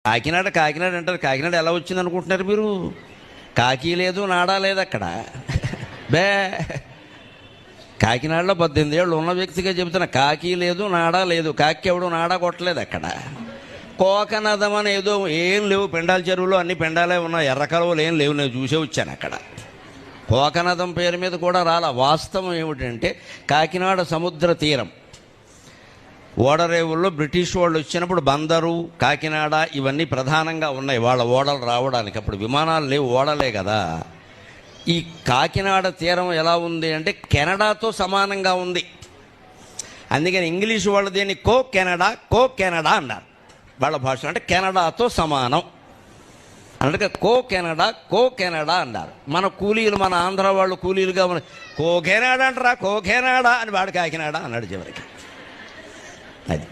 కాకినాడ కాకినాడ అంటారు. కాకినాడ ఎలా వచ్చింది అనుకుంటున్నారు మీరు? కాకి లేదు, నాడా లేదు అక్కడ. బే కాకినాడలో 18 ఏళ్ళు ఉన్న వ్యక్తిగా చెబుతున్నా, కాకి లేదు, నాడా లేదు. కాకి ఎవడు నాడా కొట్టలేదు అక్కడ. కోకనదం అని ఏదో ఏం లేవు. పెండాల చెరువులో అన్ని పెండాలే ఉన్నాయి, ఎర్ర కలువలు ఏం లేవు. నేను చూసే వచ్చాను అక్కడ. కోకనదం పేరు మీద కూడా రాలా. వాస్తవం ఏమిటంటే కాకినాడ సముద్ర తీరం, ఓడరేవుల్లో బ్రిటిష్ వాళ్ళు వచ్చినప్పుడు బందరు, కాకినాడ ఇవన్నీ ప్రధానంగా ఉన్నాయి వాళ్ళ ఓడలు రావడానికి. అప్పుడు విమానాలు లేవు, ఓడలే కదా. ఈ కాకినాడ తీరం ఎలా ఉంది అంటే కెనడాతో సమానంగా ఉంది. అందుకని ఇంగ్లీష్ వాళ్ళు దీన్ని కో కెనడా అన్నారు. వాళ్ళ భాష అంటే కెనడాతో సమానం అందుకే కో కెనడా అన్నారు. మన కూలీలు, మన ఆంధ్ర వాళ్ళు కూలీలుగా కో కెనడా అంటారా, కో కెనడా అని వాడు కాకినాడ అన్నాడు చివరికి. అది